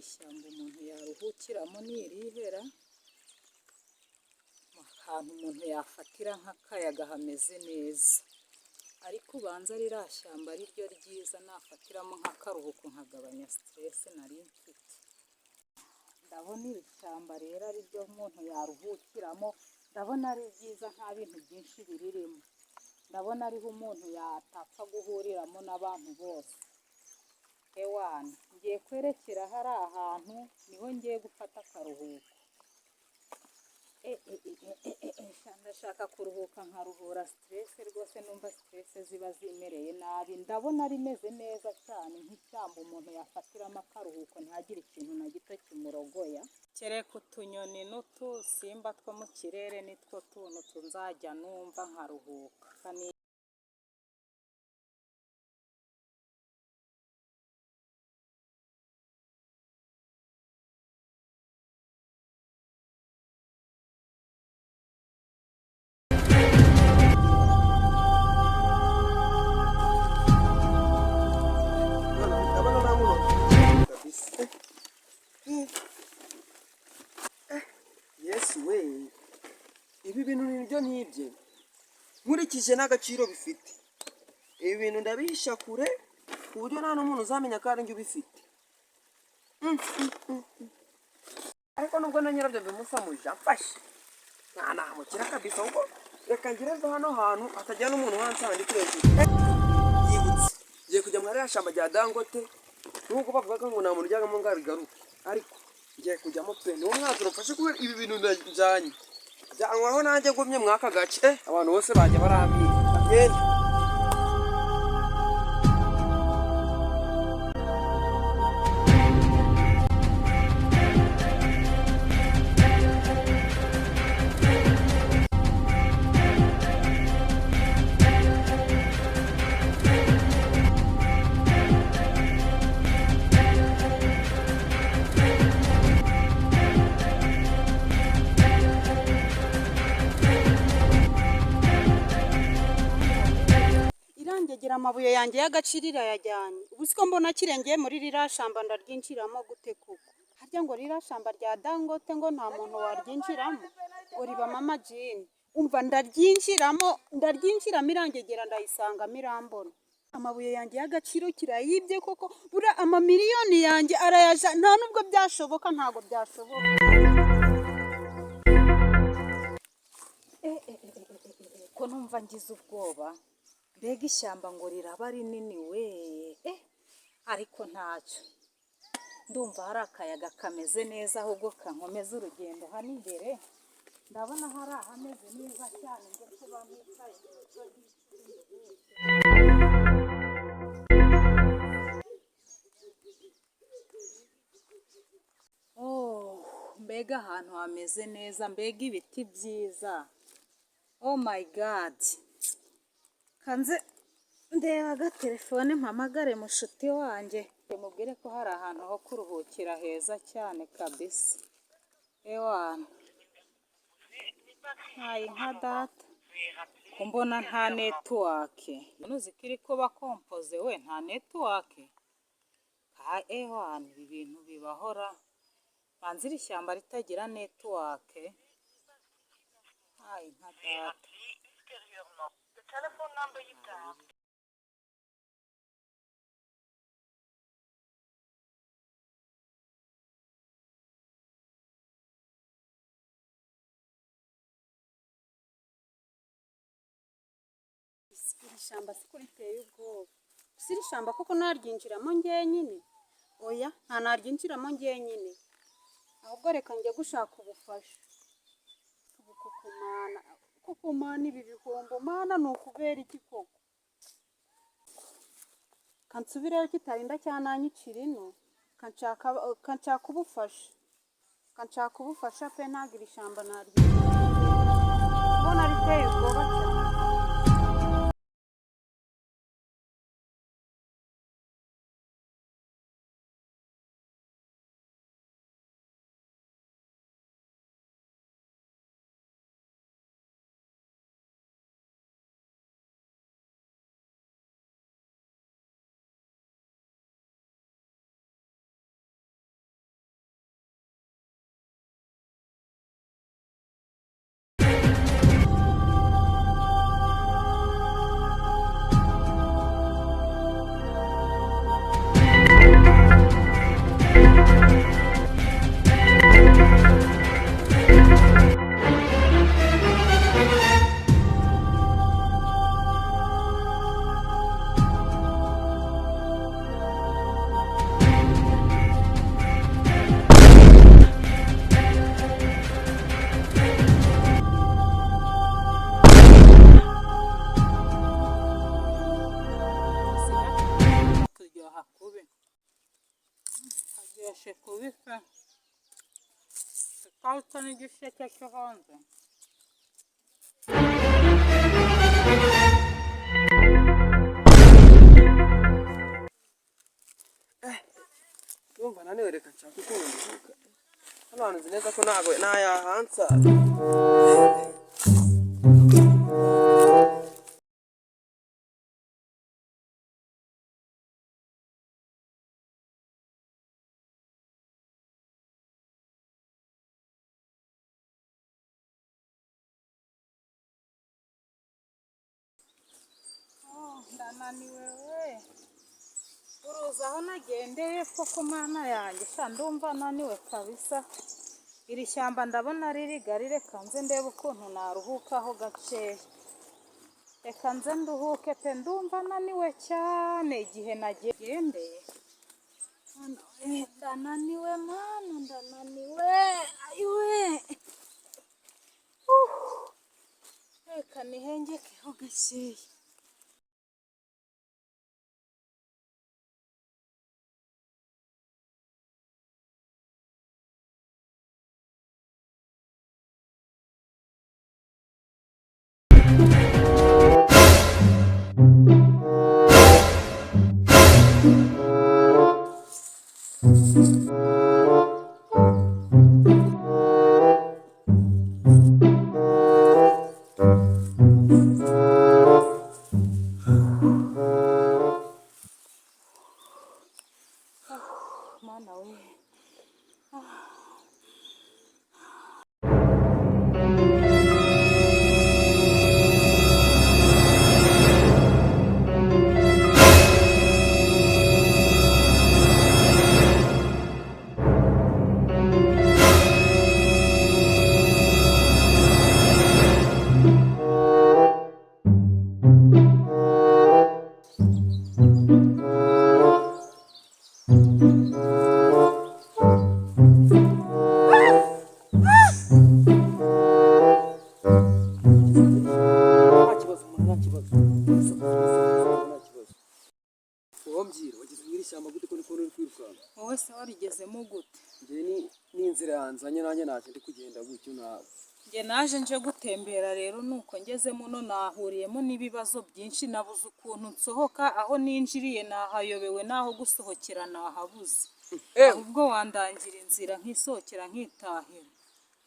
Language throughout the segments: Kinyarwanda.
ishyamba umuntu yaruhukiramo n'irihera, ahantu umuntu yafatira nk'akayaga hameze neza, ariko ubanza ririya shyamba ari ryo ryiza nafatiramo nk'akaruhuko nkagabanya stress nari mfite. Ndabona iri shyamba rero ari ryo umuntu yaruhukiramo, ndabona ari ryiza nta bintu byinshi biririmo, ndabona ariho umuntu yatapfa guhuriramo n'abantu bose. Ewana ngiye kwerekera hari ahantu niho ngiye gufata akaruhuko. Ndashaka kuruhuka nkaruhura stress rwose, numva stress ziba zimereye nabi. Ndabona rimeze neza cyane nk'ishyamba umuntu yafatiramo akaruhuko ntagire ikintu na gito kimurogoya. Kereka utunyoni n'utusimba two mu kirere nitwo tuntu tunzajya numva nkaruhuka. Yes we, ibi bintu nibyo nibye nkurikije n'agaciro bifite. Ibi bintu ndabihisha kure ku buryo nta n'umuntu uzamenya ko ari njye ubifite. Ariko nubwo na nyirabyo bimusamuje amfashe ntamukira kabisa, ahubwo reka ngireze hano hantu hatagira n'umuntu wansanga ndi kureba. Yibutse ngiye kujya muri iriya shyamba rya dangote, nubwo bavuga ngo nta muntu ujyagamo ngo arigaruke, ariko ngiye kujyamo pe. Niwo mwanzuro mfashe kubera ibi bintu njyanye jyanwaho nanjye ngumye mwaka gace abantu bose bajya barambira bagenda. Amabuye yanjye y'agaciro irayajyanye. Ubu siko mbona kirengeye muri ririya shyamba ndaryinjiramo gute kuko harya ngo ririya shyamba rya dangote ngo nta muntu waryinjiramo ngo ribamo amajini. Umva ndaryinjiramo irangegera ndayisangamo irambona. Amabuye yanjye y'agaciro kirayibye koko, buriya amamiliyoni yanjye arayaja, nta nubwo byashoboka, ntabwo byashoboka. Ko numva ngize ubwoba, mbega ishyamba ngo riraba rinini we, ariko ntacyo, ndumva hari akayaga kameze neza, ahubwo kankomeza urugendo hano imbere. Ndabona hari ahameze neza cyane ndetse bamwicaye. Mbega ahantu hameze neza, mbega ibiti byiza. Oh my god, kanze ndeba agatelefone mpamagare mushuti wanjye mubwire ko hari ahantu ho kuruhukira heza cyane kabisa. Ewana ntayi nka data ko mbona nta networke, nuzi ko iri kuba kompoze we nta networke. Ewana ibi bintu bibahora, banza iri shyamba ritagira networke. Ntayi nka data. Iri shyamba siko riteye ubwoba. Iri shyamba koko naryinjiramo njyenyine? Oya, nta naryinjiramo njyenyine, ahubwo reka njye gushaka ubufasha. Kuko mana ibi bihombo mana ni ukubera iki koko? Kansubireyo kitarinda cyananyicira ino, kanshaka ubufasha pe, ntabwo iri shyamba naryinjiramo. Ubona riteye ubwoba cyane. biryoshye kubisa ikawusa n'igisheke cyo hanze. Ndumva naniwe reka nshaka uko nduhuka. Hano hantu nzi neza ko ntago nayahansa. Ndananiwe we. Uruzi aho nagendeye koko mana yanjye sha ndumva naniwe kabisa. Iri shyamba ndabona ririgari, reka nze ndebe ukuntu naruhukaho gakeya. Reka nze nduhuke pe, ndumva naniwe cyane igihe nagendeye. Ndananiwe mana, ndananiwe ayiwe. Reka nihengekeho gakeya. Mana we. Wowe se warigezemo gute? Njye ni inzira yanzanye nanjye naje ndi kugenda gutyo nawe. Njye naje nje gutembera rero nuko ngezemo no nahuriyemo n'ibibazo byinshi, nabuze ukuntu nsohoka, aho ninjiriye nahayobewe, naho gusohokera nahabuze. Ahubwo wandangira inzira nkisohokera nkitahira.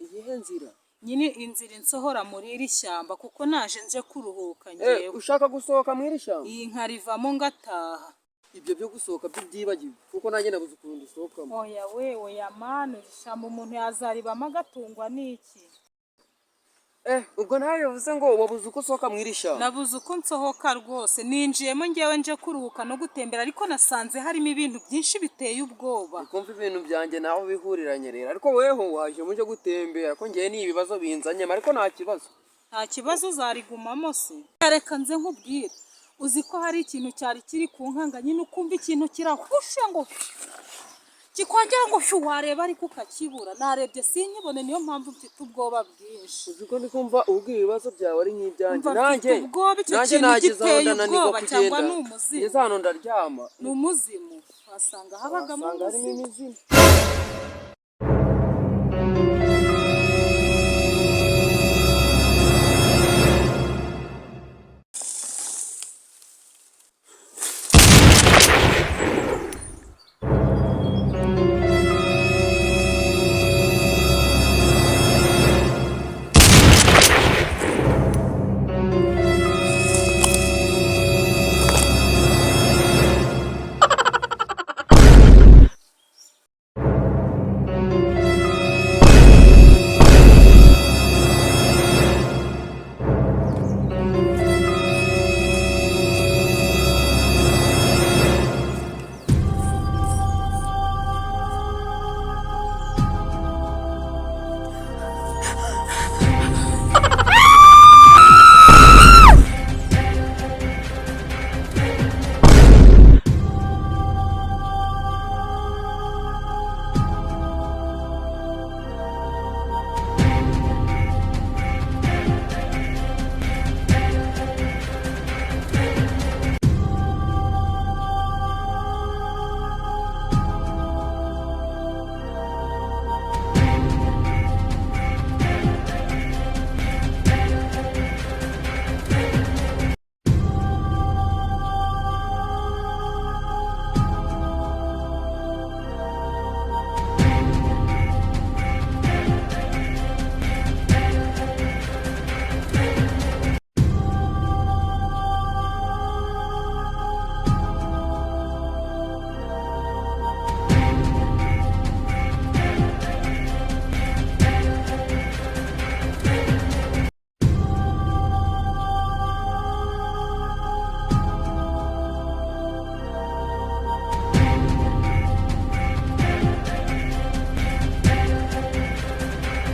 Iyihe nzira? Nyine inzira insohora muri iri shyamba kuko naje nje kuruhuka njyewe. Ushaka gusohoka muri iri shyamba? Iyi nkarivamo ngataha. Ibyo byo gusohoka byibyibagiwe kuko nanjye nabuze ukuntu usohokamo. Oya we, oya manu, ishyamba umuntu yazaribamo agatungwa n'iki? Ubwo nawe yavuze ngo wabuze uko usohoka mu iri shyamba? Nabuze uko nsohoka rwose, ninjiyemo njyewe nje kuruhuka no gutembera, ariko nasanze harimo ibintu byinshi biteye ubwoba. Ukumva ibintu byanjye naho bihuriranye rero, ariko weho waje muje gutembera ko njyewe ni ibibazo binzanye, ariko nta kibazo. Nta kibazo uzarigumamo se? Reka nze nkubwire, uzi ko hari ikintu cyari kiri ku nkanga, nyine ukumva ikintu kirahushe ngo kikongera ngo shu, wareba ariko ukakibura. Narebye sinkibone, niyo mpamvu mfite ubwoba bwinshi. Uzi ko ndi kumva ubwo ibibazo byawe ari nk'ibyanjye. Nanjye giteye ubwoba cyangwa ni umuzimu? Ngeze hano ndaryama. Ni umuzimu? Wasanga habagamo umuzimu.